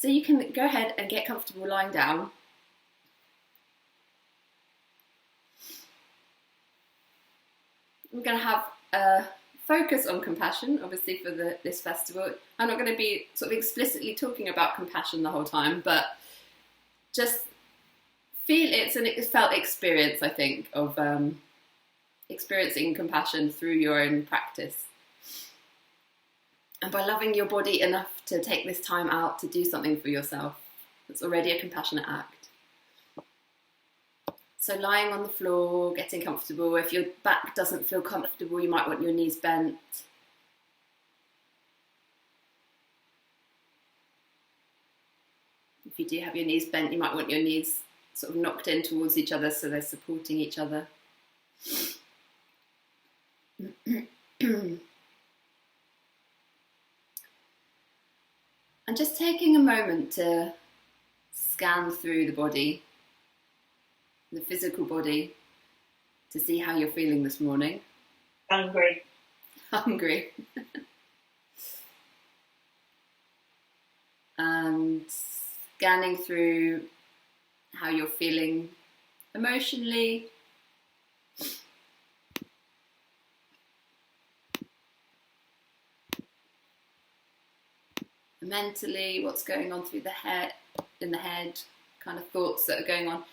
So you can go ahead and get comfortable lying down. We're going to have a focus on compassion, obviously, for this festival. I'm not going to be sort of explicitly talking about compassion the whole time, but just feel it's a felt experience, I think, of experiencing compassion through your own practice. And by loving your body enough to take this time out to do something for yourself, it's already a compassionate act. So lying on the floor, getting comfortable. If your back doesn't feel comfortable, you might want your knees bent. If you do have your knees bent, you might want your knees sort of knocked in towards each other so they're supporting each other. And just taking a moment to scan through the body, the physical body, to see how you're feeling this morning. Hungry. Hungry. And scanning through how you're feeling emotionally, mentally, what's going on through the head, in the head, kind of thoughts that are going on.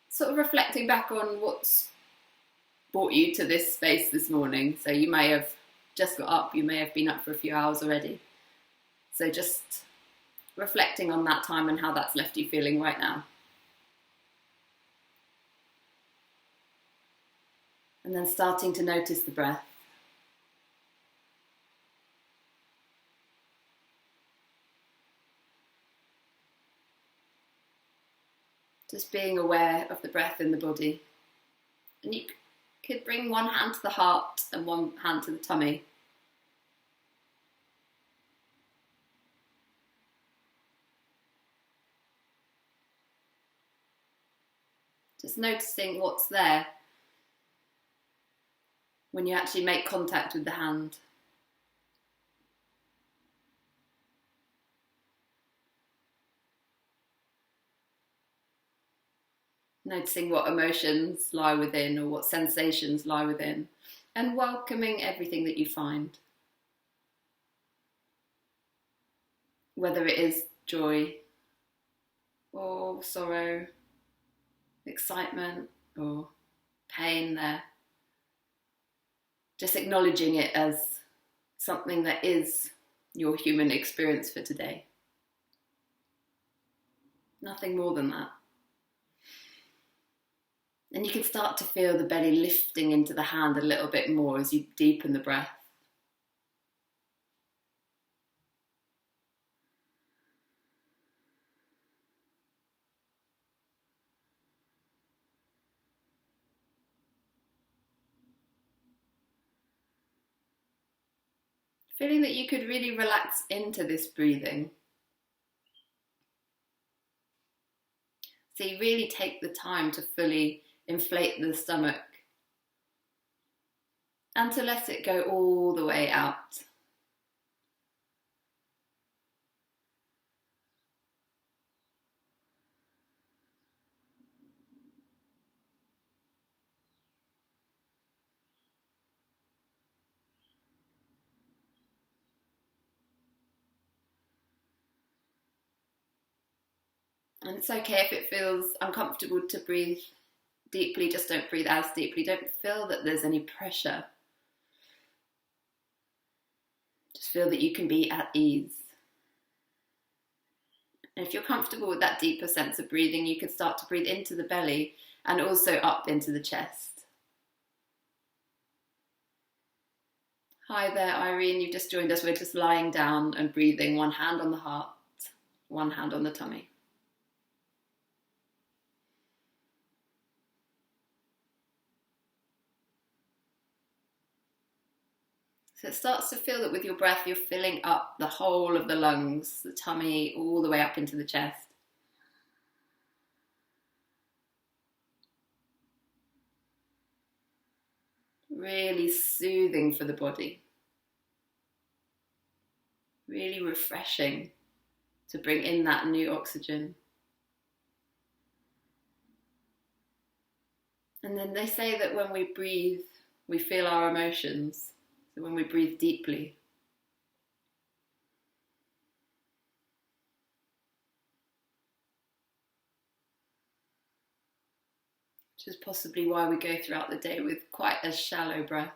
Sort of reflecting back on what's brought you to this space this morning. So you may have just got up, you may have been up for a few hours already. So just reflecting on that time and how that's left you feeling right now. And then starting to notice the breath. Just being aware of the breath in the body. And you could bring one hand to the heart and one hand to the tummy. Just noticing what's there when you actually make contact with the hand. Noticing what emotions lie within or what sensations lie within, and welcoming everything that you find. Whether it is joy or sorrow, excitement or pain there. Just acknowledging it as something that is your human experience for today. Nothing more than that. And you can start to feel the belly lifting into the hand a little bit more as you deepen the breath. Feeling that you could really relax into this breathing. So you really take the time to fully inflate the stomach and to let it go all the way out. And it's okay if it feels uncomfortable to breathe deeply, just don't breathe as deeply. Don't feel that there's any pressure. Just feel that you can be at ease. And if you're comfortable with that deeper sense of breathing, you can start to breathe into the belly and also up into the chest. Hi there, Irene, you've just joined us. We're just lying down and breathing, one hand on the heart, one hand on the tummy. So it starts to feel that with your breath, you're filling up the whole of the lungs, the tummy, all the way up into the chest. Really soothing for the body. Really refreshing to bring in that new oxygen. And then they say that when we breathe, we feel our emotions. So when we breathe deeply, which is possibly why we go throughout the day with quite a shallow breath.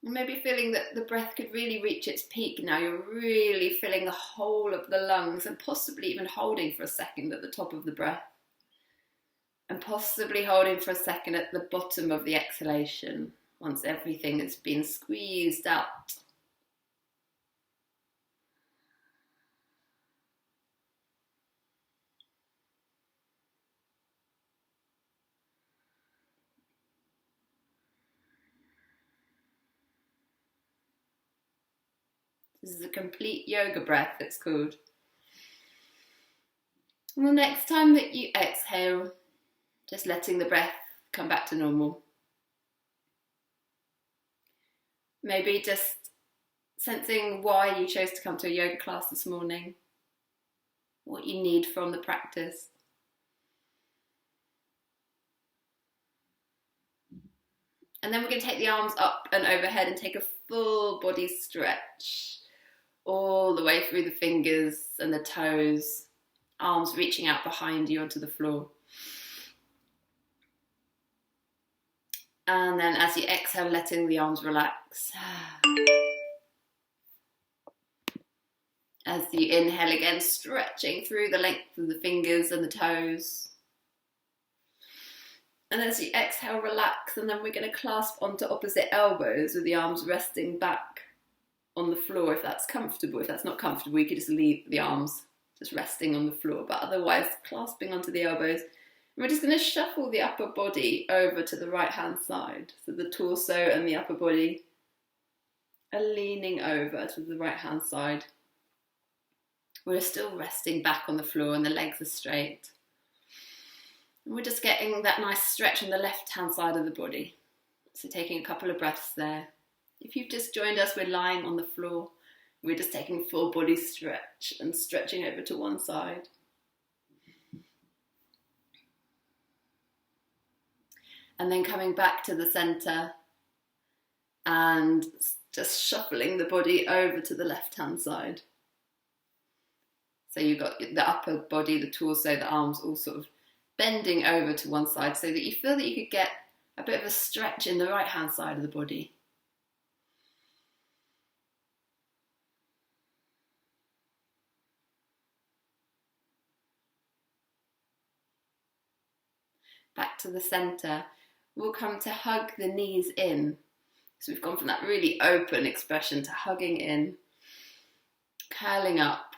And maybe feeling that the breath could really reach its peak now. You're really filling the whole of the lungs and possibly even holding for a second at the top of the breath. And possibly holding for a second at the bottom of the exhalation once everything has been squeezed out. This is a complete yoga breath, it's called. And the next time that you exhale, just letting the breath come back to normal. Maybe just sensing why you chose to come to a yoga class this morning, what you need from the practice. And then we're going to take the arms up and overhead and take a full body stretch all the way through the fingers and the toes, arms reaching out behind you onto the floor. And then as you exhale, letting the arms relax. As you inhale again, stretching through the length of the fingers and the toes. And as you exhale, relax, and then we're going to clasp onto opposite elbows with the arms resting back on the floor if that's comfortable. If that's not comfortable, you could just leave the arms just resting on the floor, but otherwise clasping onto the elbows. And we're just going to shuffle the upper body over to the right hand side. So the torso and the upper body are leaning over to the right hand side. We're still resting back on the floor and the legs are straight. And we're just getting that nice stretch on the left hand side of the body. So taking a couple of breaths there. If you've just joined us, we're lying on the floor. We're just taking full body stretch and stretching over to one side. And then coming back to the center and just shuffling the body over to the left hand side. So you've got the upper body, the torso, the arms all sort of bending over to one side so that you feel that you could get a bit of a stretch in the right hand side of the body. Back to the center, we'll come to hug the knees in. So we've gone from that really open expression to hugging in, curling up.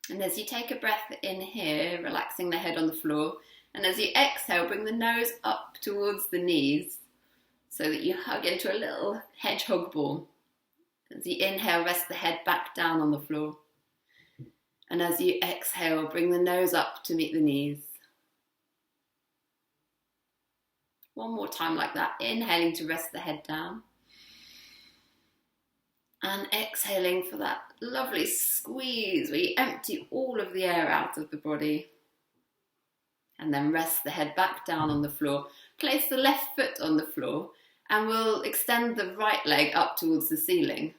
And as you take a breath in here, relaxing the head on the floor, and as you exhale, bring the nose up towards the knees so that you hug into a little hedgehog ball. As you inhale, rest the head back down on the floor. And as you exhale, bring the nose up to meet the knees. One more time like that, inhaling to rest the head down. And exhaling for that lovely squeeze where you empty all of the air out of the body. And then rest the head back down on the floor. Place the left foot on the floor and we'll extend the right leg up towards the ceiling.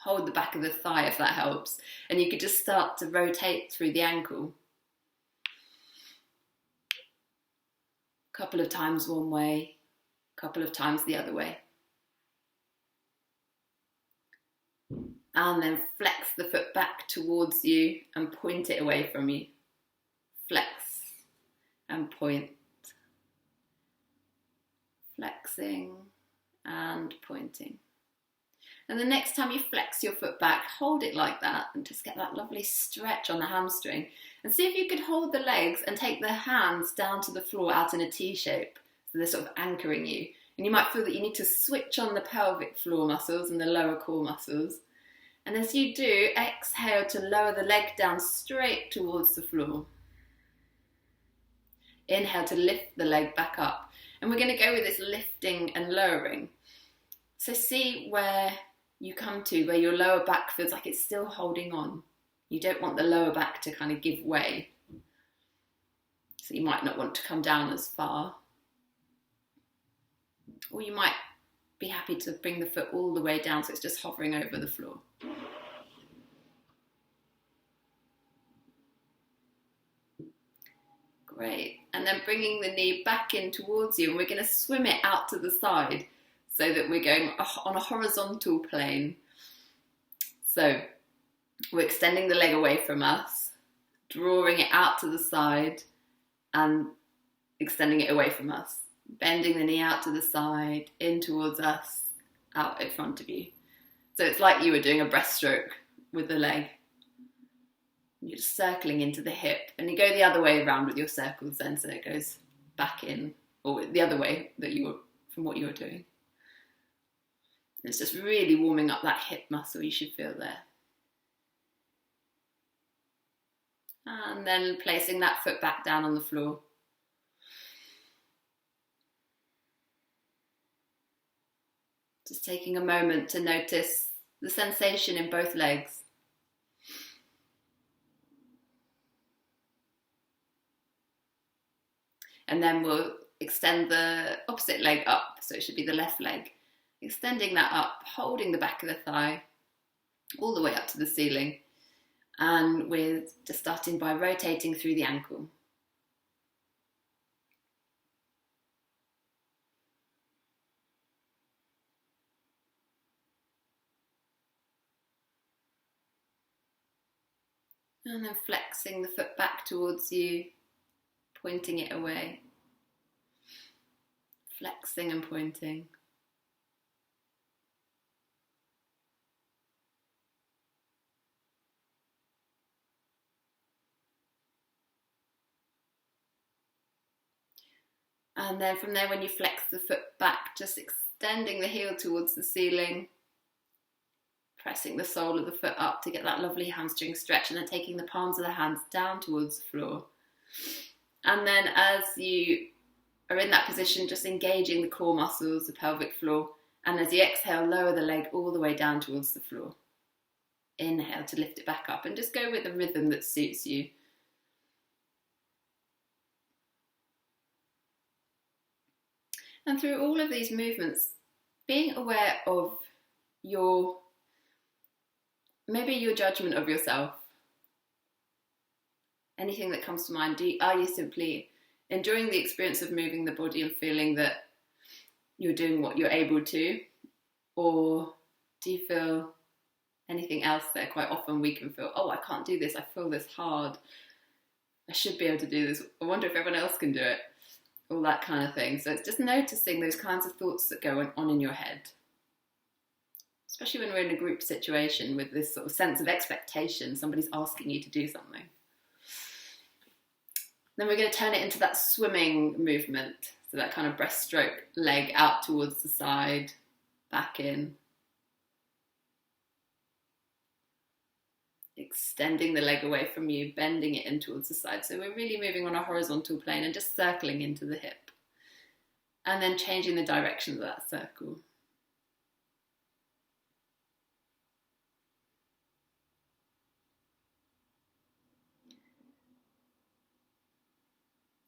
Hold the back of the thigh if that helps. And you could just start to rotate through the ankle. A couple of times one way, a couple of times the other way. And then flex the foot back towards you and point it away from you. Flex and point. Flexing and pointing. And the next time you flex your foot back, hold it like that and just get that lovely stretch on the hamstring. And see if you could hold the legs and take the hands down to the floor out in a T shape. So they're sort of anchoring you. And you might feel that you need to switch on the pelvic floor muscles and the lower core muscles. And as you do, exhale to lower the leg down straight towards the floor. Inhale to lift the leg back up. And we're going to go with this lifting and lowering. So see where you come to, where your lower back feels like it's still holding on. You don't want the lower back to kind of give way. So you might not want to come down as far. Or you might be happy to bring the foot all the way down so it's just hovering over the floor. Great. And then bringing the knee back in towards you, and we're going to swim it out to the side so that we're going on a horizontal plane. So we're extending the leg away from us, drawing it out to the side and extending it away from us. Bending the knee out to the side, in towards us, out in front of you. So it's like you were doing a breaststroke with the leg. You're just circling into the hip, and you go the other way around with your circles then, so it goes back in, or the other way that you were from what you were doing. It's just really warming up that hip muscle you should feel there. And then placing that foot back down on the floor. Just taking a moment to notice the sensation in both legs. And then we'll extend the opposite leg up, so it should be the left leg. Extending that up, holding the back of the thigh all the way up to the ceiling. And we're just starting by rotating through the ankle. And then flexing the foot back towards you, pointing it away. Flexing and pointing. And then from there, when you flex the foot back, just extending the heel towards the ceiling, pressing the sole of the foot up to get that lovely hamstring stretch, and then taking the palms of the hands down towards the floor. And then as you are in that position, just engaging the core muscles, the pelvic floor, and as you exhale, lower the leg all the way down towards the floor. Inhale to lift it back up, and just go with a rhythm that suits you. And through all of these movements, being aware of maybe your judgment of yourself. Anything that comes to mind, are you simply enjoying the experience of moving the body and feeling that you're doing what you're able to? Or do you feel anything else there? Quite often we can feel, oh, I can't do this, I feel this hard, I should be able to do this, I wonder if everyone else can do it. All that kind of thing. So it's just noticing those kinds of thoughts that go on in your head. Especially when we're in a group situation with this sort of sense of expectation, somebody's asking you to do something. Then we're going to turn it into that swimming movement. So that kind of breaststroke, leg out towards the side, back in. Extending the leg away from you, bending it in towards the side. So we're really moving on a horizontal plane and just circling into the hip. And then changing the direction of that circle.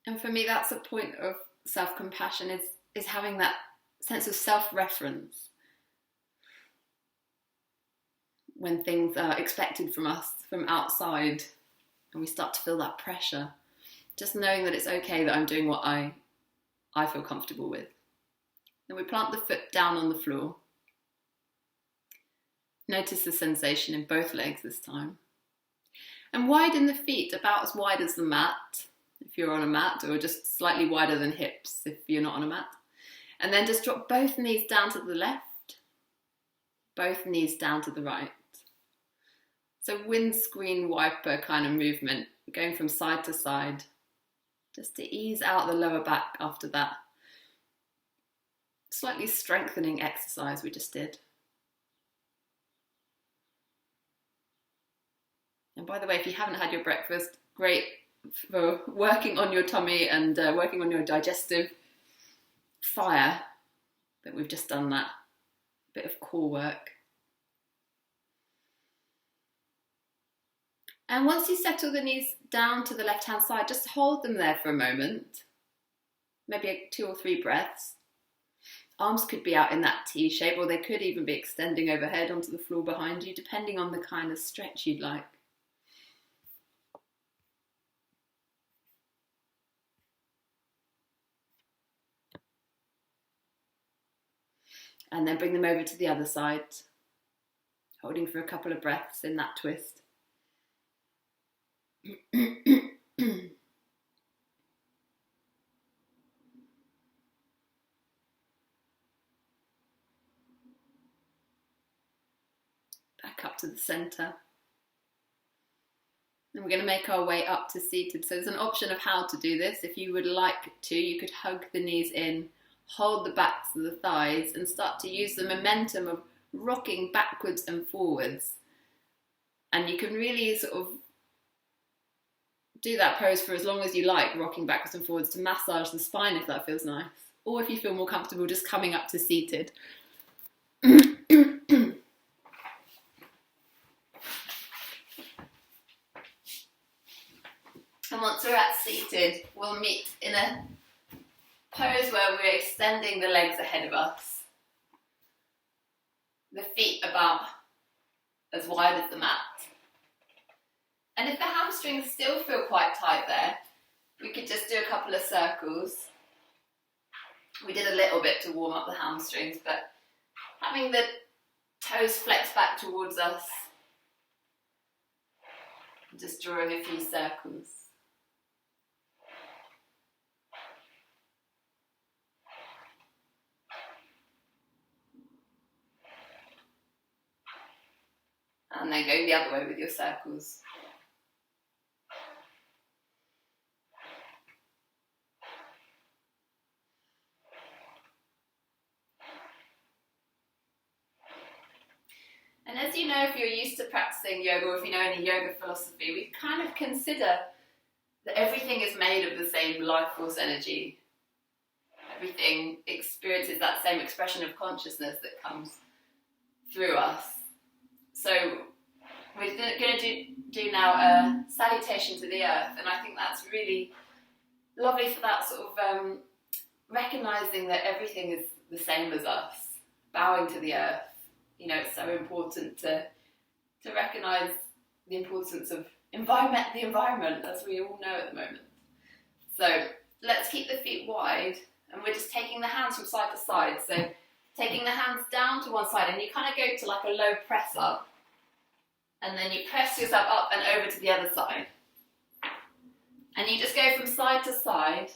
And for me, that's a point of self-compassion, is having that sense of self-reference. When things are expected from us from outside and we start to feel that pressure, just knowing that it's okay that I'm doing what I feel comfortable with. Then we plant the foot down on the floor. Notice the sensation in both legs this time. And widen the feet about as wide as the mat, if you're on a mat, or just slightly wider than hips if you're not on a mat. And then just drop both knees down to the left, both knees down to the right. So windscreen wiper kind of movement, going from side to side, just to ease out the lower back after that slightly strengthening exercise we just did. And by the way, if you haven't had your breakfast, great for working on your tummy and working on your digestive fire that we've just done that bit of core work. And once you settle the knees down to the left-hand side, just hold them there for a moment, maybe 2 or 3 breaths. Arms could be out in that T shape, or they could even be extending overhead onto the floor behind you, depending on the kind of stretch you'd like. And then bring them over to the other side, holding for a couple of breaths in that twist. Back up to the centre. And we're going to make our way up to seated. So there's an option of how to do this. If you would like to, you could hug the knees in, hold the backs of the thighs, and start to use the momentum of rocking backwards and forwards. And you can really sort of do that pose for as long as you like, rocking backwards and forwards to massage the spine if that feels nice. Or if you feel more comfortable just coming up to seated. And once we're at seated, we'll meet in a pose where we're extending the legs ahead of us. The feet about as wide as the mat. And if the hamstrings still feel quite tight there, we could just do a couple of circles. We did a little bit to warm up the hamstrings, but having the toes flex back towards us, just drawing a few circles. And then going the other way with your circles. And as you know, if you're used to practicing yoga, or if you know any yoga philosophy, we kind of consider that everything is made of the same life force energy. Everything experiences that same expression of consciousness that comes through us. So we're going to do now a salutation to the earth, and I think that's really lovely for that sort of recognising that everything is the same as us, bowing to the earth. You know, it's so important to recognise the importance of the environment, as we all know at the moment. So let's keep the feet wide, and we're just taking the hands from side to side. So taking the hands down to one side, and you kind of go to like a low press up, and then you press yourself up and over to the other side. And you just go from side to side,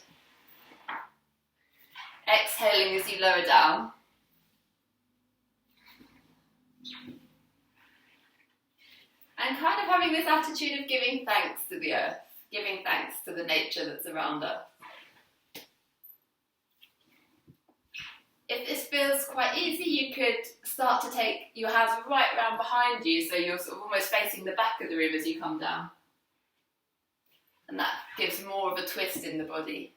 exhaling as you lower down. And kind of having this attitude of giving thanks to the earth, giving thanks to the nature that's around us. If this feels quite easy, you could start to take your hands right round behind you, so you're sort of almost facing the back of the room as you come down. And that gives more of a twist in the body.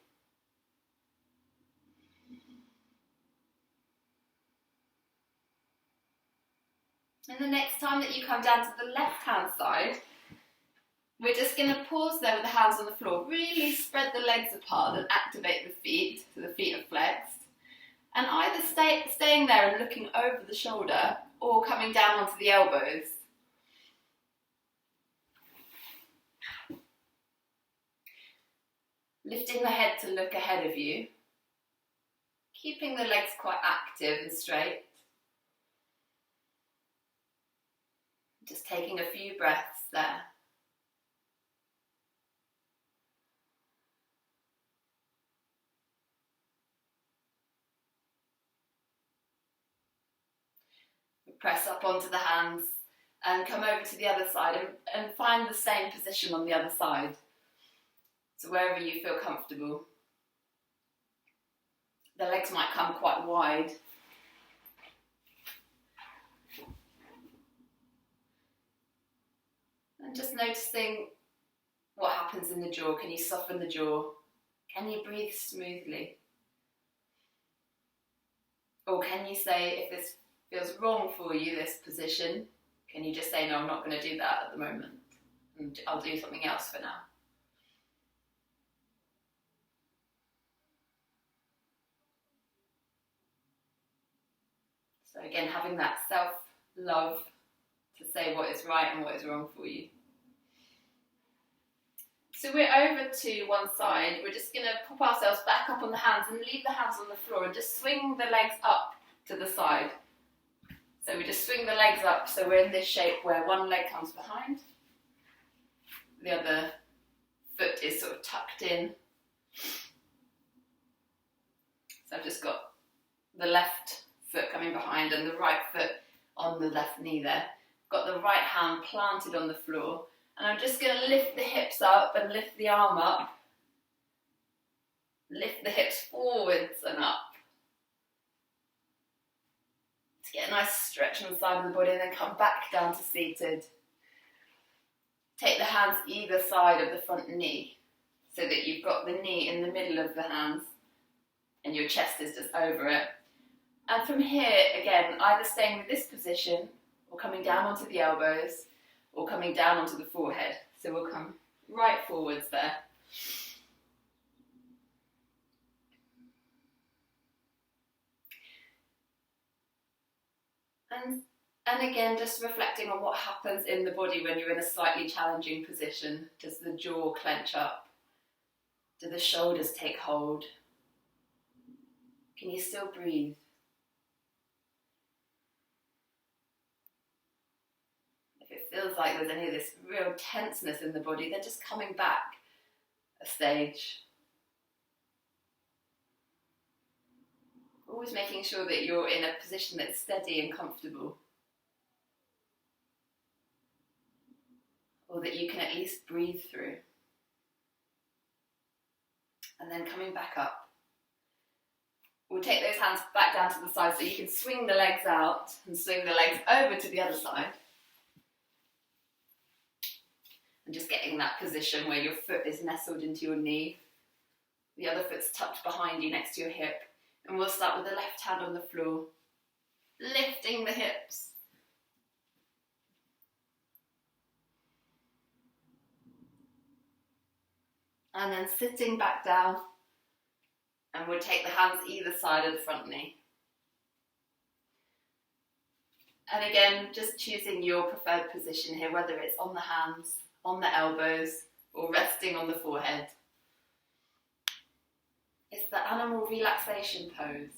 And the next time that you come down to the left-hand side, we're just going to pause there with the hands on the floor. Really spread the legs apart and activate the feet, so the feet are flexed. And either staying there and looking over the shoulder, or coming down onto the elbows. Lifting the head to look ahead of you. Keeping the legs quite active and straight. Just taking a few breaths there. Press up onto the hands and come over to the other side and find the same position on the other side. So wherever you feel comfortable. The legs might come quite wide. And just noticing what happens in the jaw. Can you soften the jaw? Can you breathe smoothly? Or can you say, if this feels wrong for you, this position, can you just say, no, I'm not going to do that at the moment, and I'll do something else for now? So again, having that self-love to say what is right and what is wrong for you. So we're over to one side. We're just going to pop ourselves back up on the hands and leave the hands on the floor and just swing the legs up to the side. So we just swing the legs up, so we're in this shape where one leg comes behind, the other foot is sort of tucked in. So I've just got the left foot coming behind and the right foot on the left knee there. Got the right hand planted on the floor, and I'm just going to lift the hips up and lift the arm up. Lift the hips forwards and up. To get a nice stretch on the side of the body, and then come back down to seated. Take the hands either side of the front knee, so that you've got the knee in the middle of the hands and your chest is just over it. And from here, again, either staying with this position or coming down onto the elbows or coming down onto the forehead. So we'll come right forwards there. And again, just reflecting on what happens in the body when you're in a slightly challenging position. Does the jaw clench up? Do the shoulders take hold? Can you still breathe? If it feels like there's any of this real tenseness in the body, then just coming back a stage. Always making sure that you're in a position that's steady and comfortable. Or that you can at least breathe through. And then coming back up. We'll take those hands back down to the side so you can swing the legs out and swing the legs over to the other side. And just getting that position where your foot is nestled into your knee. The other foot's tucked behind you next to your hip. And we'll start with the left hand on the floor, lifting the hips. And then sitting back down, and we'll take the hands either side of the front knee. And again, just choosing your preferred position here, whether it's on the hands, on the elbows, or resting on the forehead. It's the animal relaxation pose.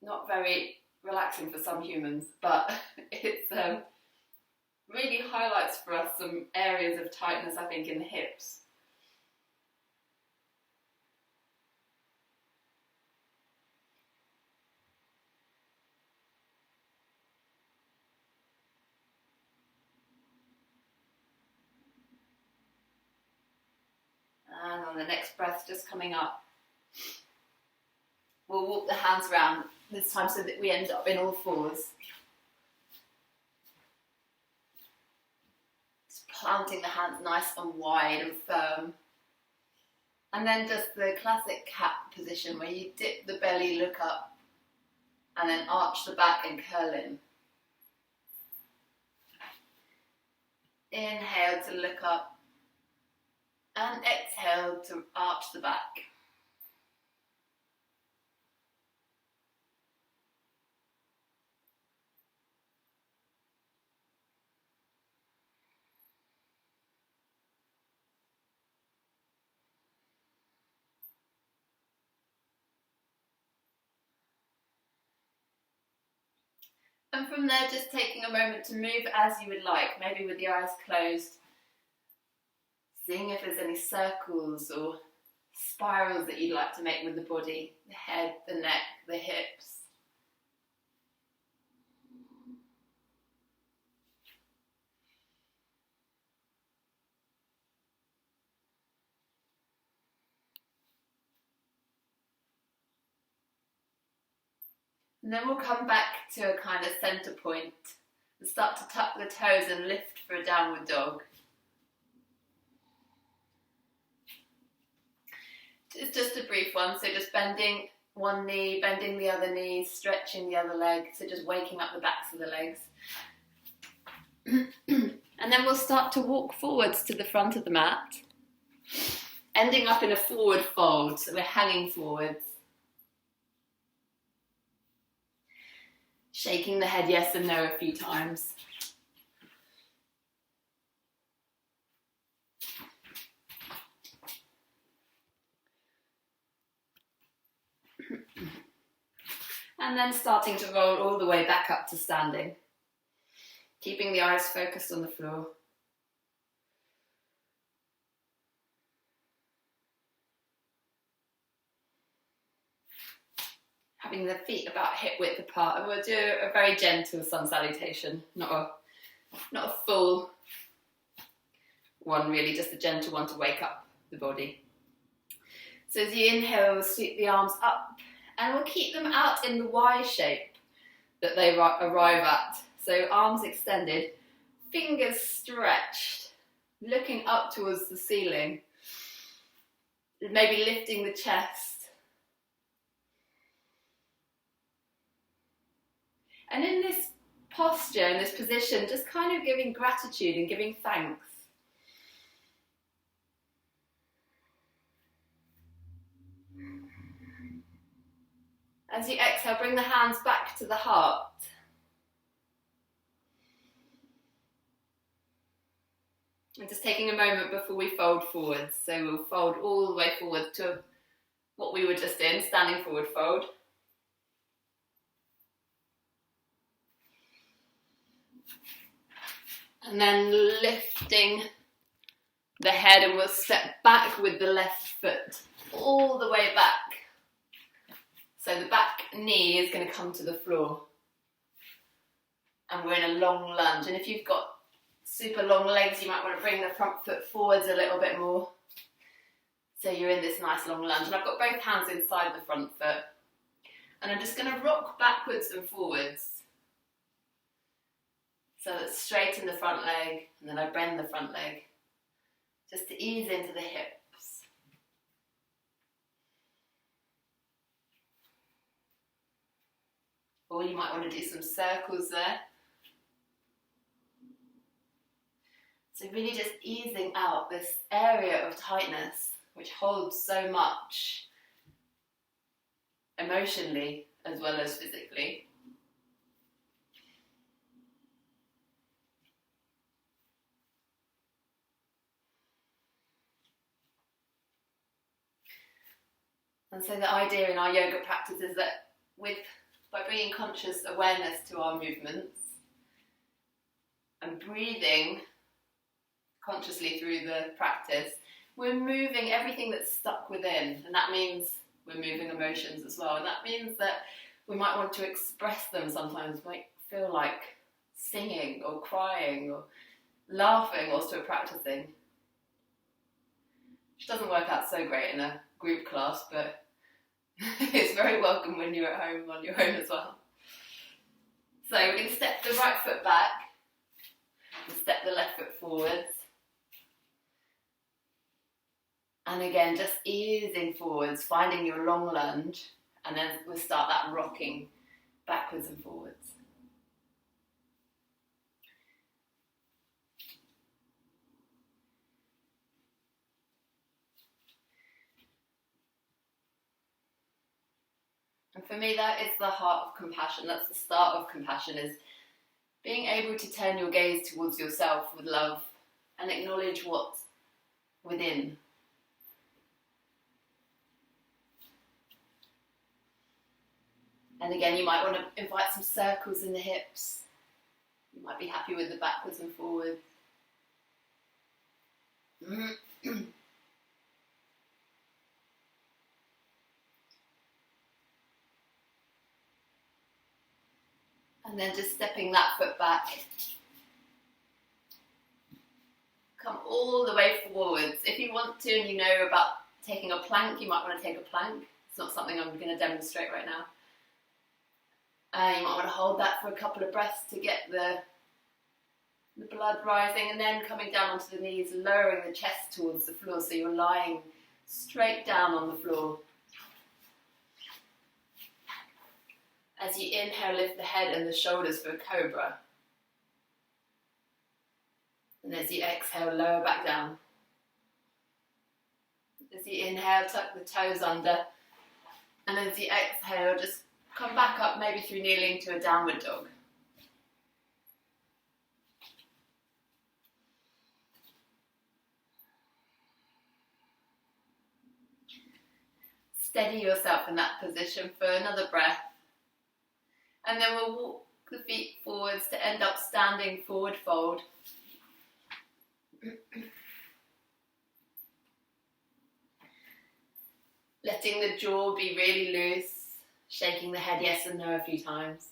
Not very relaxing for some humans, but it's really highlights for us some areas of tightness, I think, in the hips. And on the next breath, just coming up, we'll walk the hands around this time so that we end up in all fours. Just planting the hands nice and wide and firm. And then just the classic cat position where you dip the belly, look up, and then arch the back and curl in. Inhale to look up. And exhale to arch the back. And from there, just taking a moment to move as you would like, maybe with the eyes closed. Seeing if there's any circles or spirals that you'd like to make with the body, the head, the neck, the hips. And then we'll come back to a kind of centre point and start to tuck the toes and lift for a downward dog. It's just a brief one, so just bending one knee, bending the other knee, stretching the other leg, so just waking up the backs of the legs. And then we'll start to walk forwards to the front of the mat, ending up in a forward fold, so we're hanging forwards. Shaking the head yes and no a few times. And then starting to roll all the way back up to standing. Keeping the eyes focused on the floor. Having the feet about hip width apart, and we'll do a very gentle sun salutation, not a full one really, just a gentle one to wake up the body. So as you inhale, we'll sweep the arms up, and we'll keep them out in the Y shape that they arrive at. So arms extended, fingers stretched, looking up towards the ceiling, maybe lifting the chest. And in this posture, in this position, just kind of giving gratitude and giving thanks. As you exhale, bring the hands back to the heart. And just taking a moment before we fold forwards. So we'll fold all the way forward to what we were just in, standing forward fold. And then lifting the head, and we'll step back with the left foot all the way back. So the back knee is going to come to the floor. And we're in a long lunge. And if you've got super long legs, you might want to bring the front foot forwards a little bit more. So you're in this nice long lunge. And I've got both hands inside the front foot. And I'm just going to rock backwards and forwards. So let's straighten the front leg, and then I bend the front leg, just to ease into the hips. Or you might want to do some circles there. So really just easing out this area of tightness, which holds so much emotionally as well as physically. And so the idea in our yoga practice is that by bringing conscious awareness to our movements and breathing consciously through the practice, we're moving everything that's stuck within. And that means we're moving emotions as well. And that means that we might want to express them sometimes. We might feel like singing or crying or laughing whilst we're practicing. Which doesn't work out so great in a group class, but it's very welcome when you're at home on your own as well. So we're going to step the right foot back and step the left foot forwards. And again, just easing forwards, finding your long lunge, and then we'll start that rocking backwards and forwards. And for me, that is the heart of compassion. That's the start of compassion, is being able to turn your gaze towards yourself with love and acknowledge what's within. And again, you might want to invite some circles in the hips. You might be happy with the backwards and forwards. And then just stepping that foot back. Come all the way forwards. If you want to and you know about taking a plank, you might want to take a plank. It's not something I'm going to demonstrate right now. You might want to hold that for a couple of breaths to get the blood rising, and then coming down onto the knees, lowering the chest towards the floor so you're lying straight down on the floor. As you inhale, lift the head and the shoulders for a cobra. And as you exhale, lower back down. As you inhale, tuck the toes under. And as you exhale, just come back up, maybe through kneeling to a downward dog. Steady yourself in that position for another breath. And then we'll walk the feet forwards to end up standing forward fold. Letting the jaw be really loose, shaking the head yes and no a few times.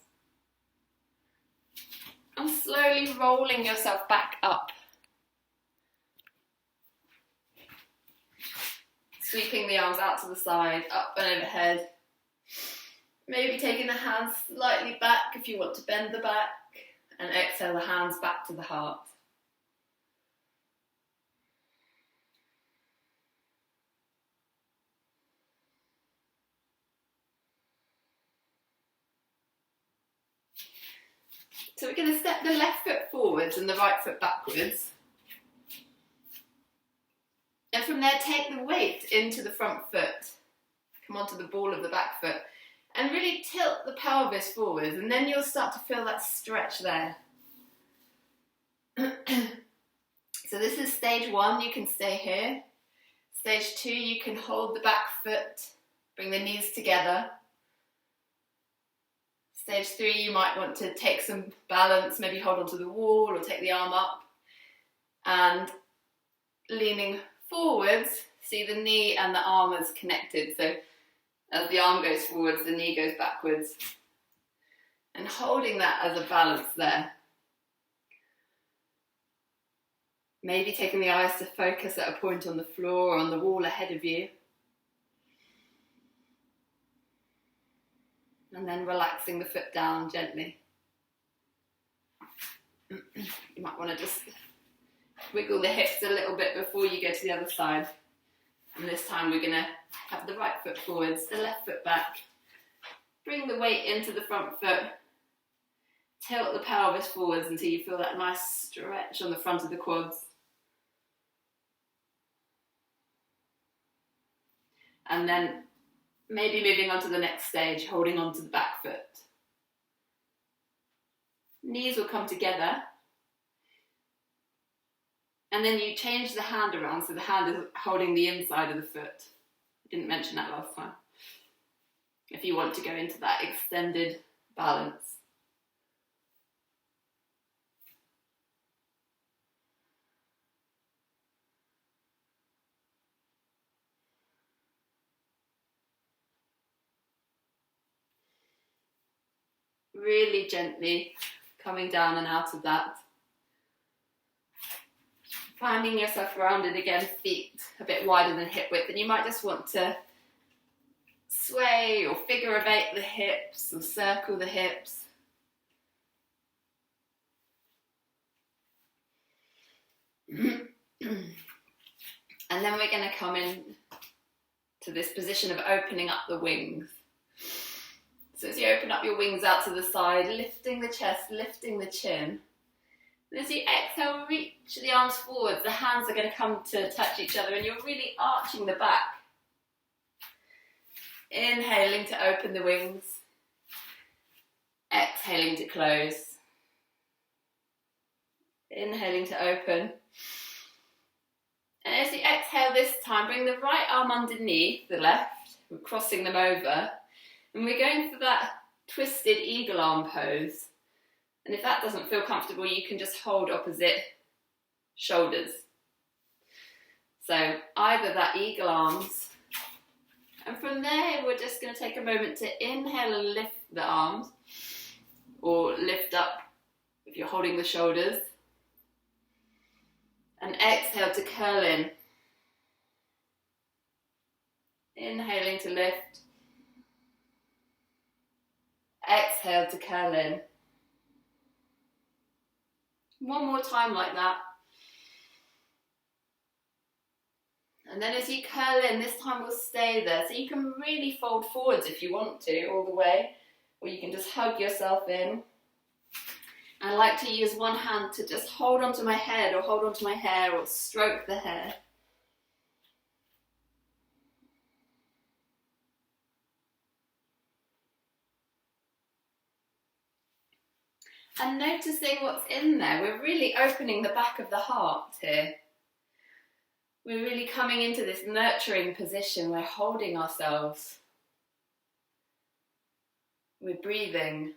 And slowly rolling yourself back up. Sweeping the arms out to the side, up and overhead. Maybe taking the hands slightly back if you want to bend the back. And exhale the hands back to the heart. So we're going to step the left foot forwards and the right foot backwards. And from there, take the weight into the front foot. Come onto the ball of the back foot. And really tilt the pelvis forwards. And then you'll start to feel that stretch there. So this is stage 1. You can stay here. Stage 2, you can hold the back foot. Bring the knees together. Stage 3, you might want to take some balance, maybe hold onto the wall or take the arm up. And leaning forwards, see the knee and the arm as connected. So as the arm goes forwards, the knee goes backwards. And holding that as a balance there. Maybe taking the eyes to focus at a point on the floor or on the wall ahead of you. And then relaxing the foot down gently. You might want to just wiggle the hips a little bit before you go to the other side. And this time we're going to have the right foot forwards, the left foot back. Bring the weight into the front foot. Tilt the pelvis forwards until you feel that nice stretch on the front of the quads. And then maybe moving on to the next stage, holding on to the back foot. Knees will come together. And then you change the hand around so the hand is holding the inside of the foot. I didn't mention that last time. If you want to go into that extended balance. Really gently coming down and out of that. Finding yourself grounded again, feet a bit wider than hip width, and you might just want to sway or figure of 8 the hips or circle the hips. And then we're going to come in to this position of opening up the wings. So as you open up your wings out to the side, lifting the chest, lifting the chin. And as you exhale, reach the arms forward. The hands are going to come to touch each other and you're really arching the back. Inhaling to open the wings. Exhaling to close. Inhaling to open. And as you exhale this time, bring the right arm underneath the left. We're crossing them over. And we're going for that twisted eagle arm pose. And if that doesn't feel comfortable, you can just hold opposite shoulders. So either that eagle arms. And from there, we're just going to take a moment to inhale and lift the arms. Or lift up if you're holding the shoulders. And exhale to curl in. Inhaling to lift. Exhale to curl in. One more time like that. And then as you curl in, this time we'll stay there. So you can really fold forwards if you want to, all the way. or you can just hug yourself in. I like to use one hand to just hold onto my head or hold onto my hair or stroke the hair. And noticing what's in there. We're really opening the back of the heart here. We're really coming into this nurturing position. We're holding ourselves. We're breathing.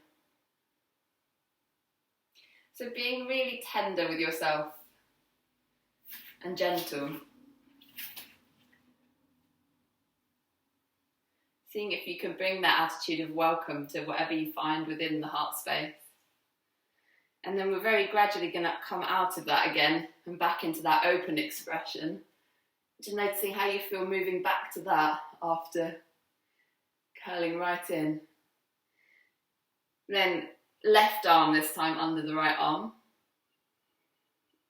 So being really tender with yourself and gentle. Seeing if you can bring that attitude of welcome to whatever you find within the heart space. And then we're very gradually going to come out of that again and back into that open expression. Just noticing how you feel moving back to that after curling right in. Then left arm this time under the right arm.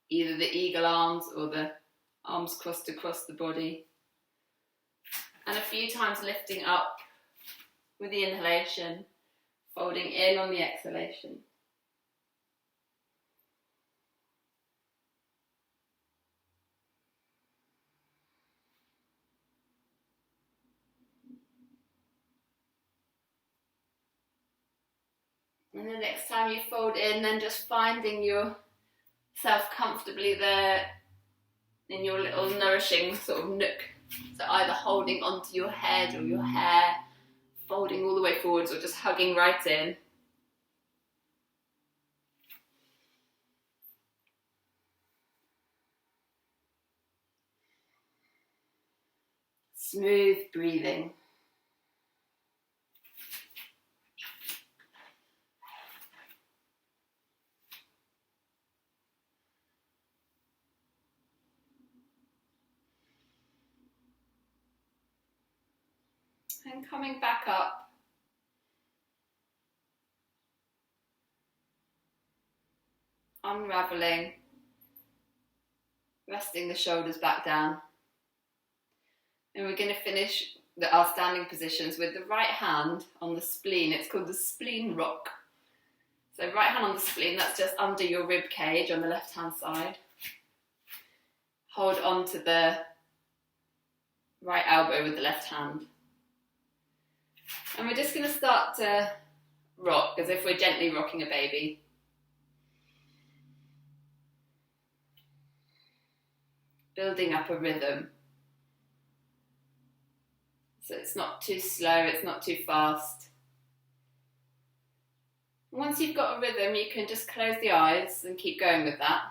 Either the eagle arms or the arms crossed across the body. And a few times lifting up with the inhalation, folding in on the exhalation. And the next time you fold in, then just finding yourself comfortably there in your little nourishing sort of nook. So either holding onto your head or your hair, folding all the way forwards, or just hugging right in. Smooth breathing. And coming back up. Unraveling. Resting the shoulders back down. And we're going to finish our standing positions with the right hand on the spleen. It's called the Spleen Rock. So right hand on the spleen, that's just under your rib cage on the left hand side. Hold on to the right elbow with the left hand. And we're just going to start to rock as if we're gently rocking a baby. Building up a rhythm. So it's not too slow, it's not too fast. Once you've got a rhythm, you can just close the eyes and keep going with that.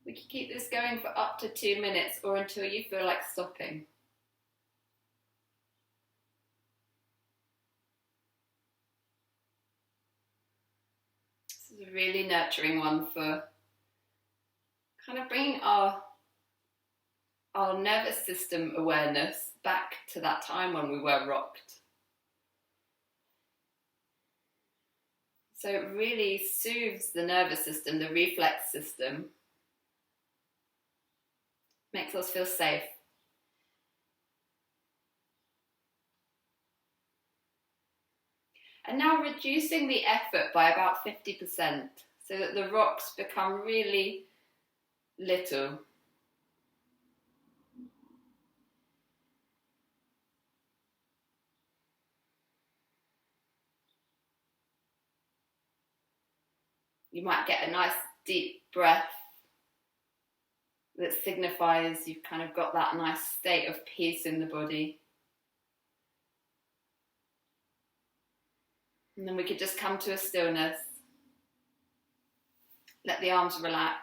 We can keep this going for up to 2 minutes or until you feel like stopping. This is a really nurturing one for kind of bringing our nervous system awareness back to that time when we were rocked. So it really soothes the nervous system, the reflex system. Makes us feel safe. And now reducing the effort by about 50% so that the rocks become really little. You might get a nice deep breath that signifies you've kind of got that nice state of peace in the body. And then we could just come to a stillness. Let the arms relax.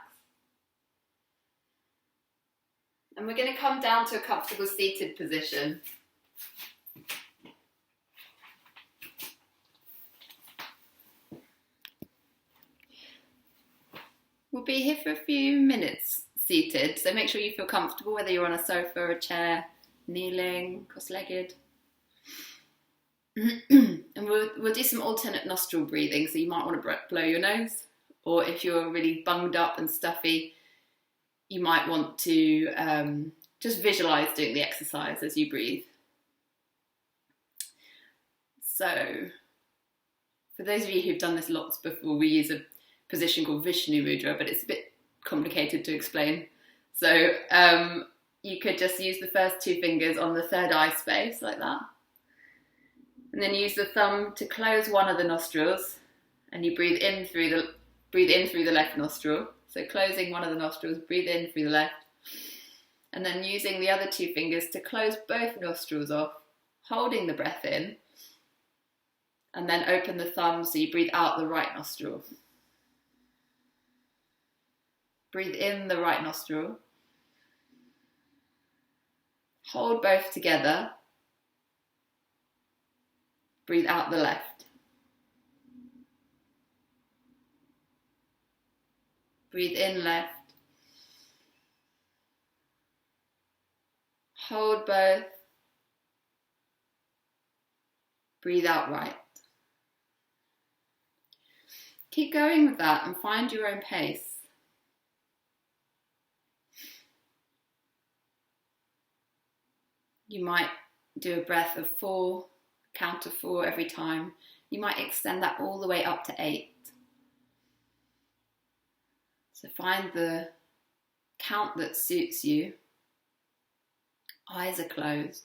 And we're going to come down to a comfortable seated position. We'll be here for a few minutes seated, so make sure you feel comfortable, whether you're on a sofa or a chair, kneeling, cross-legged. And we'll do some alternate nostril breathing, so you might want to blow your nose, or if you're really bunged up and stuffy, you might want to just visualize doing the exercise as you breathe. So, for those of you who've done this lots before, we use a position called Vishnu Mudra, but it's a bit complicated to explain. So, you could just use the first two fingers on the third eye space, like that. And then use the thumb to close one of the nostrils, and you breathe in through the left nostril. So closing one of the nostrils, breathe in through the left. And then using the other two fingers to close both nostrils off, holding the breath in. And then open the thumb so you breathe out the right nostril. Breathe in the right nostril. Hold both together. Breathe out the left. Breathe in left. Hold both. Breathe out right. Keep going with that and find your own pace. You might do a breath of 4, count to 4 every time. You might extend that all the way up to 8. So find the count that suits you. Eyes are closed.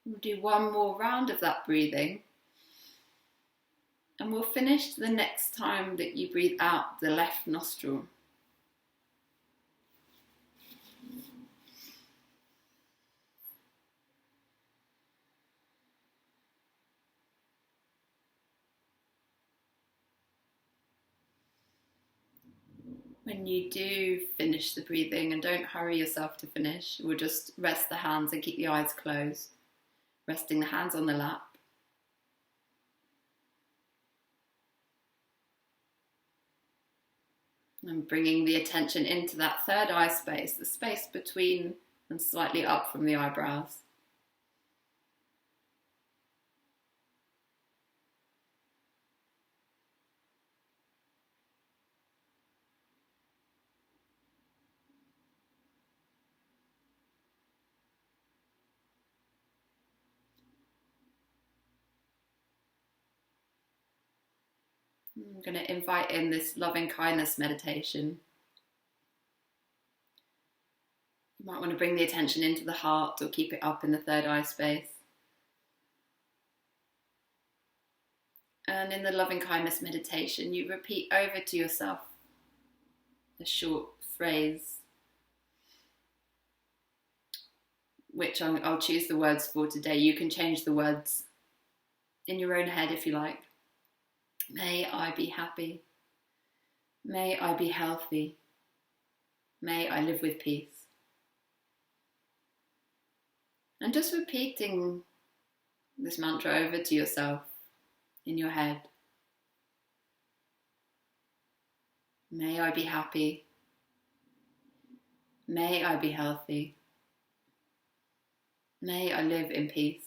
We'll do one more round of that breathing, and we'll finish the next time that you breathe out the left nostril. When you do finish the breathing, and don't hurry yourself to finish, we'll just rest the hands and keep the eyes closed. Resting the hands on the lap. And bringing the attention into that third eye space, the space between and slightly up from the eyebrows. I'm going to invite in this loving kindness meditation. You might want to bring the attention into the heart or keep it up in the third eye space. And in the loving kindness meditation, you repeat over to yourself a short phrase, which I'll choose the words for today. You can change the words in your own head if you like. May I be happy. May I be healthy. May I live with peace. And just repeating this mantra over to yourself in your head. May I be happy. May I be healthy. May I live in peace.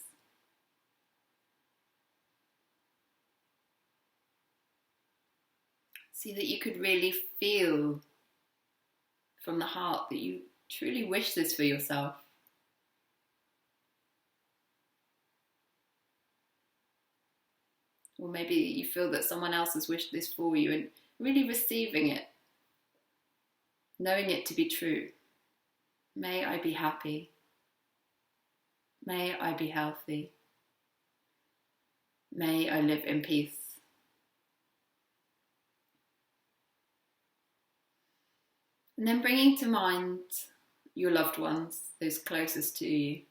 See that you could really feel from the heart that you truly wish this for yourself. Or maybe you feel that someone else has wished this for you, and really receiving it, knowing it to be true. May I be happy. May I be healthy. May I live in peace. And then bringing to mind your loved ones, those closest to you,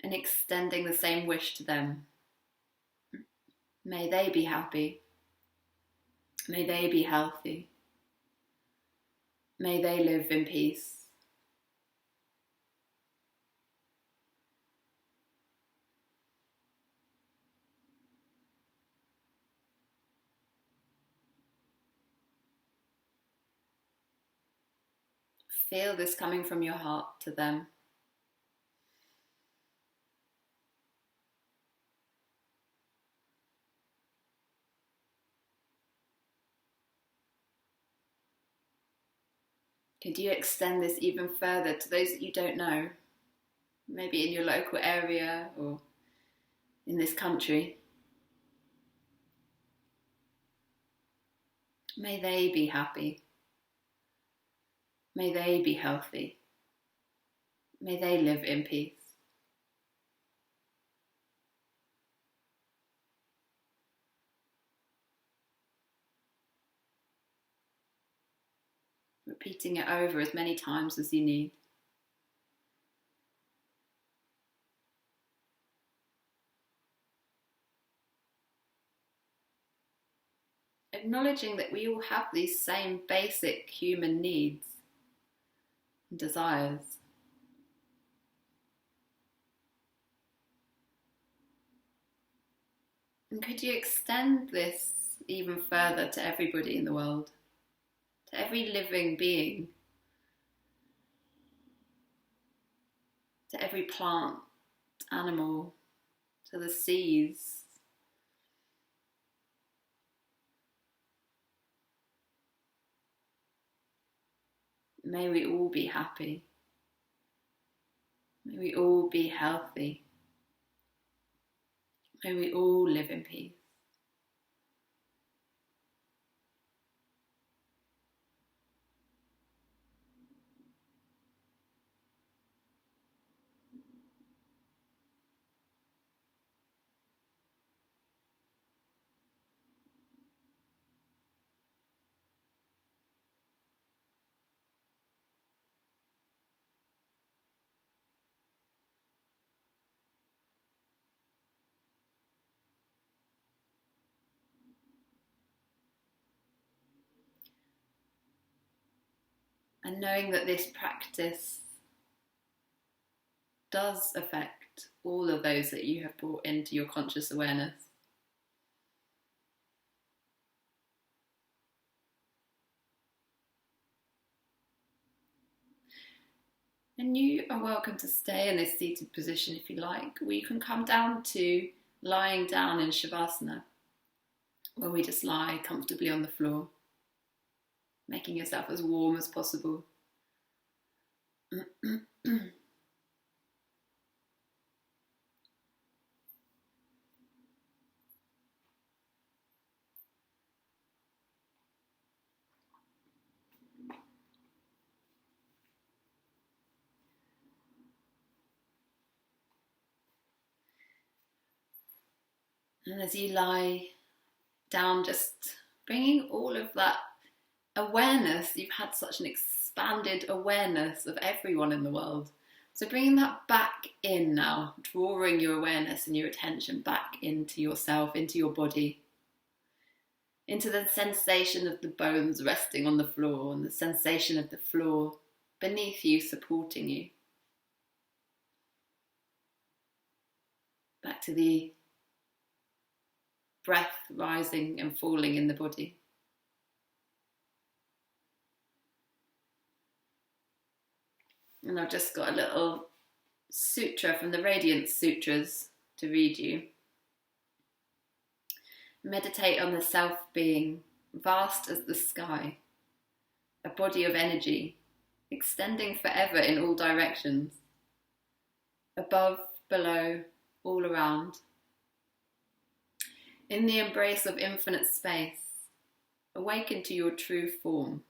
and extending the same wish to them. May they be happy. May they be healthy. May they live in peace. Feel this coming from your heart to them. Could you extend this even further to those that you don't know? Maybe in your local area or in this country. May they be happy. May they be healthy. May they live in peace. Repeating it over as many times as you need. Acknowledging that we all have these same basic human needs and desires. And could you extend this even further to everybody in the world? To every living being? To every plant, animal, to the seas? May we all be happy. May we all be healthy. May we all live in peace. And knowing that this practice does affect all of those that you have brought into your conscious awareness. And you are welcome to stay in this seated position if you like, or you can come down to lying down in Shavasana, where we just lie comfortably on the floor, making yourself as warm as possible. And as you lie down, just bringing all of that awareness, you've had such an expanded awareness of everyone in the world. So bringing that back in now, drawing your awareness and your attention back into yourself, into your body, into the sensation of the bones resting on the floor and the sensation of the floor beneath you supporting you. Back to the breath rising and falling in the body. And I've just got a little sutra from the Radiance Sutras to read you. Meditate on the self-being, vast as the sky, a body of energy, extending forever in all directions, above, below, all around. In the embrace of infinite space, awaken to your true form,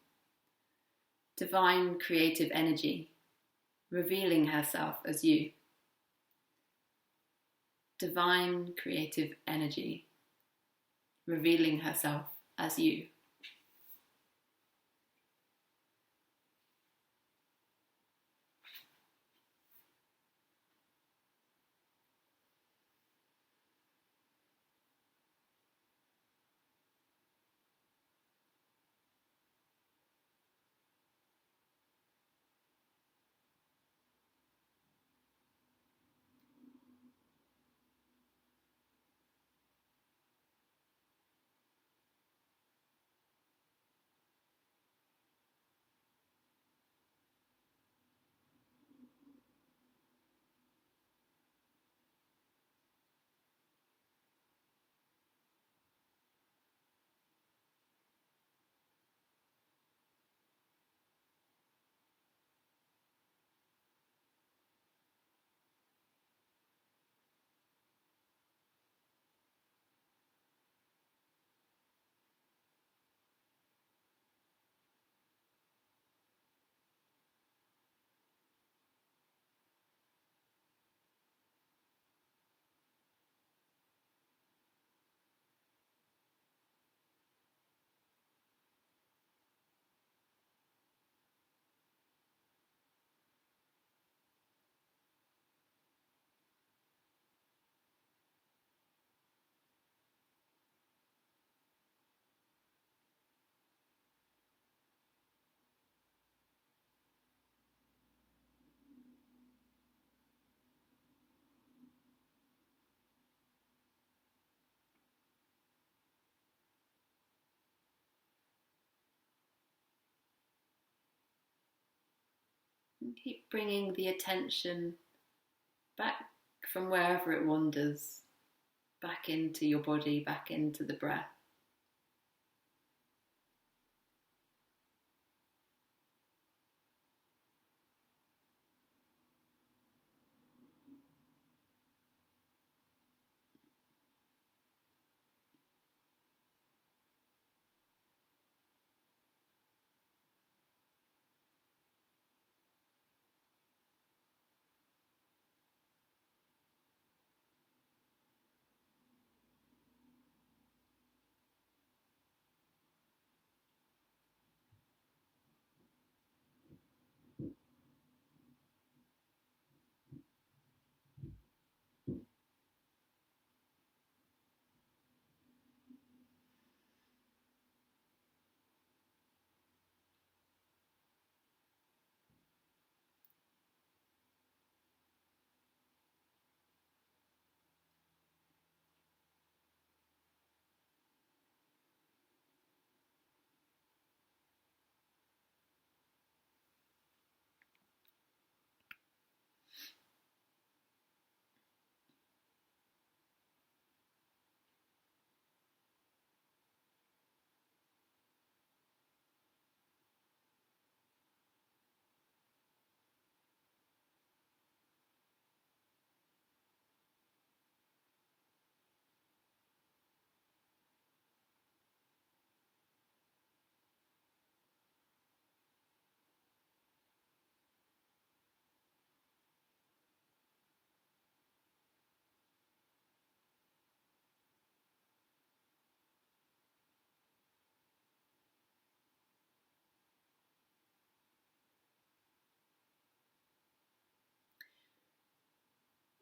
divine creative energy, revealing herself as you. Divine creative energy, revealing herself as you. And keep bringing the attention back from wherever it wanders, back into your body, back into the breath.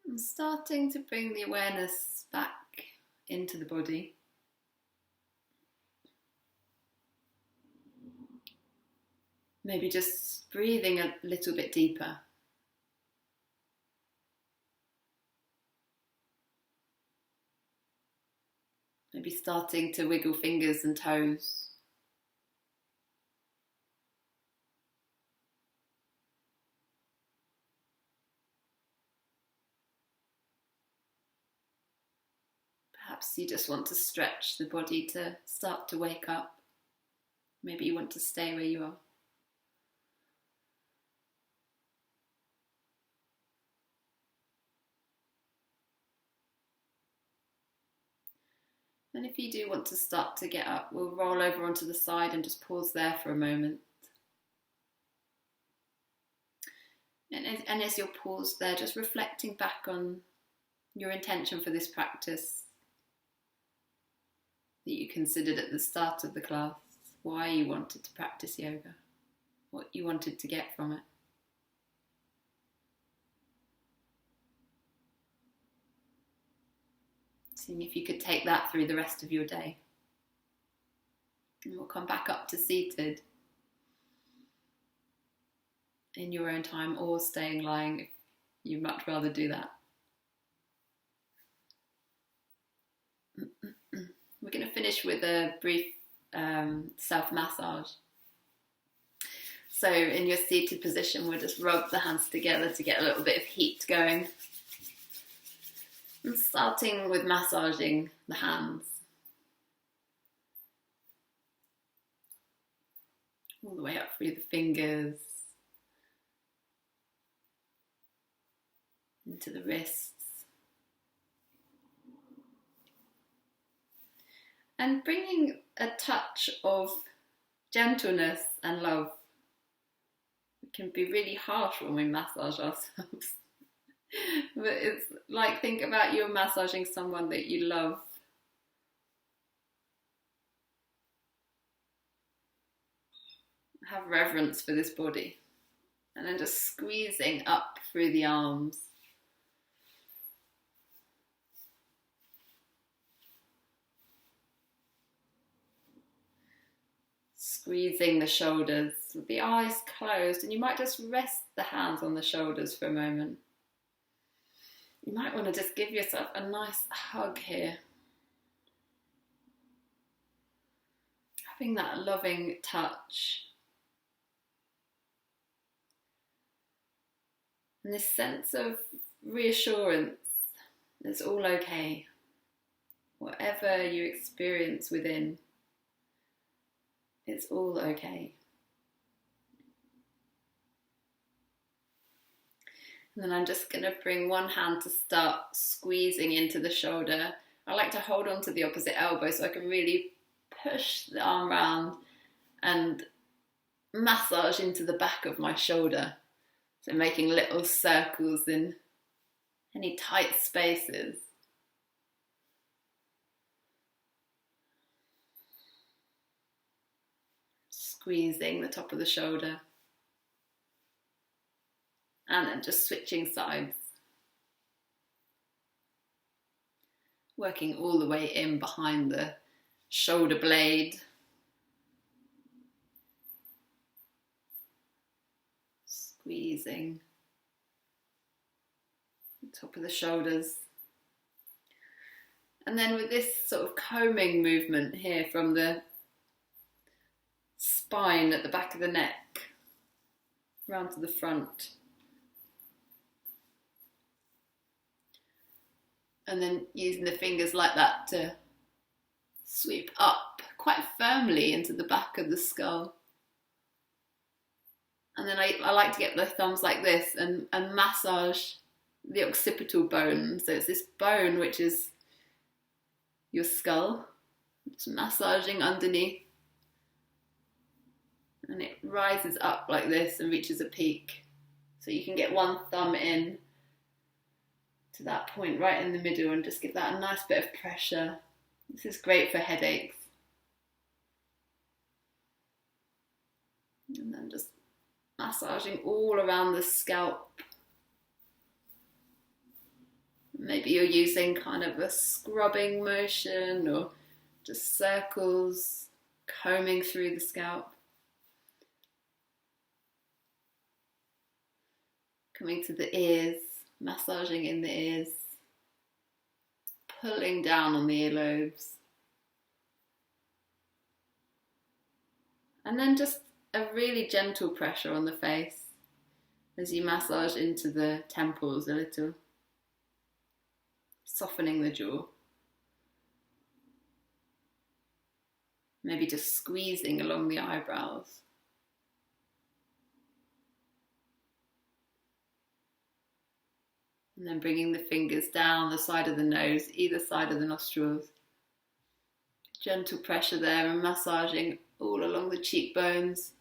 And starting to bring the awareness back into the body. Maybe just breathing a little bit deeper. Maybe starting to wiggle fingers and toes. Perhaps you just want to stretch the body to start to wake up. Maybe you want to stay where you are. And if you do want to start to get up, we'll roll over onto the side and just pause there for a moment. And as you're paused there, just reflecting back on your intention for this practice that you considered at the start of the class, why you wanted to practice yoga, what you wanted to get from it. Seeing if you could take that through the rest of your day. And we'll come back up to seated in your own time, or staying lying if you'd much rather do that. We're going to finish with a brief self-massage. So in your seated position, we'll just rub the hands together to get a little bit of heat going. And starting with massaging the hands. All the way up through the fingers. Into the wrists. And bringing a touch of gentleness and love. It can be really harsh when we massage ourselves. But it's like, think about you massaging someone that you love. Have reverence for this body. And then just squeezing up through the arms. Squeezing the shoulders with the eyes closed, and you might just rest the hands on the shoulders for a moment. You might want to just give yourself a nice hug here. Having that loving touch. And this sense of reassurance, it's all okay. Whatever you experience within, it's all okay. And then I'm just going to bring one hand to start squeezing into the shoulder. I like to hold on to the opposite elbow so I can really push the arm round and massage into the back of my shoulder. So making little circles in any tight spaces. Squeezing the top of the shoulder. And then just switching sides. Working all the way in behind the shoulder blade. Squeezing the top of the shoulders. And then with this sort of combing movement here from the spine at the back of the neck, round to the front. And then using the fingers like that to sweep up quite firmly into the back of the skull. And then I like to get the thumbs like this and massage the occipital bone. So it's this bone which is your skull. Just massaging underneath. And it rises up like this and reaches a peak. So you can get one thumb in to that point right in the middle and just give that a nice bit of pressure. This is great for headaches. And then just massaging all around the scalp. Maybe you're using kind of a scrubbing motion or just circles combing through the scalp. Coming to the ears, massaging in the ears, pulling down on the earlobes. And then just a really gentle pressure on the face as you massage into the temples a little, softening the jaw. Maybe just squeezing along the eyebrows. And then bringing the fingers down the side of the nose, either side of the nostrils. Gentle pressure there and massaging all along the cheekbones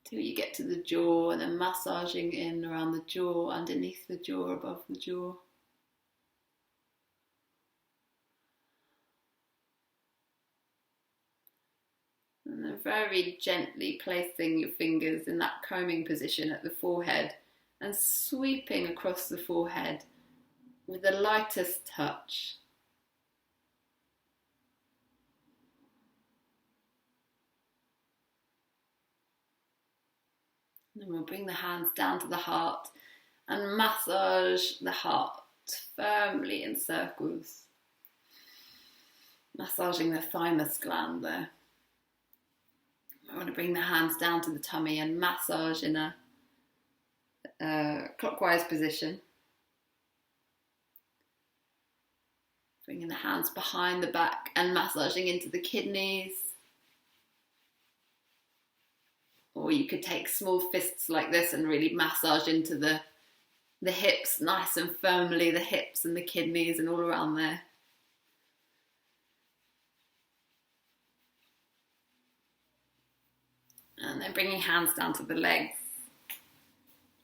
till you get to the jaw, and then massaging in around the jaw, underneath the jaw, above the jaw. And then very gently placing your fingers in that combing position at the forehead and sweeping across the forehead with the lightest touch. And then we'll bring the hands down to the heart and massage the heart firmly in circles. Massaging the thymus gland there. I want to bring the hands down to the tummy and massage in a clockwise position. Bringing the hands behind the back and massaging into the kidneys. Or you could take small fists like this and really massage into the hips, nice and firmly, the hips and the kidneys and all around there. And then bringing hands down to the legs.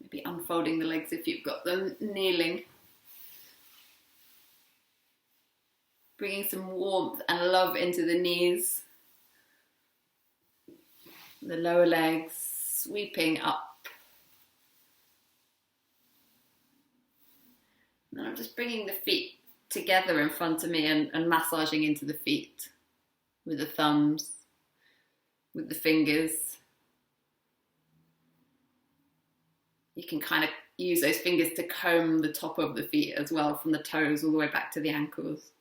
Maybe unfolding the legs if you've got them, kneeling. Bringing some warmth and love into the knees. The lower legs, sweeping up. And then I'm just bringing the feet together in front of me and massaging into the feet with the thumbs, with the fingers. You can kind of use those fingers to comb the top of the feet as well, from the toes all the way back to the ankles.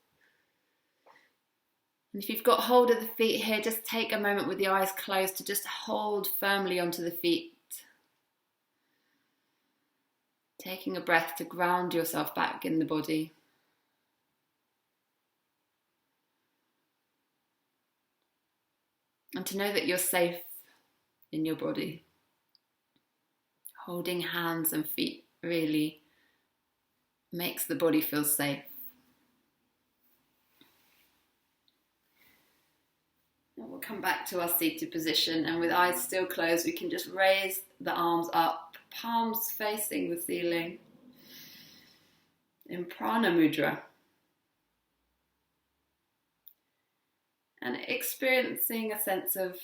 And if you've got hold of the feet here, just take a moment with the eyes closed to just hold firmly onto the feet. Taking a breath to ground yourself back in the body. And to know that you're safe in your body. Holding hands and feet really makes the body feel safe. And we'll come back to our seated position, and with eyes still closed, we can just raise the arms up, palms facing the ceiling, in Prana Mudra. And experiencing a sense of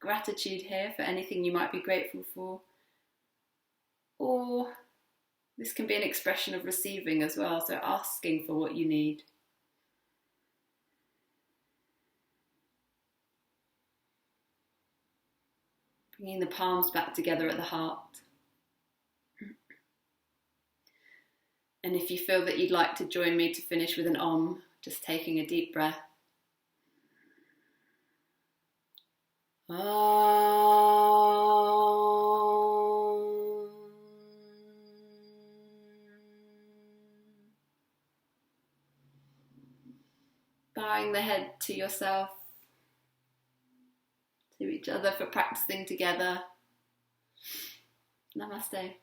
gratitude here for anything you might be grateful for. Or this can be an expression of receiving as well, so asking for what you need. Bringing the palms back together at the heart. And if you feel that you'd like to join me to finish with an Om, just taking a deep breath. Bowing the head to yourself, to each other for practicing together. Namaste.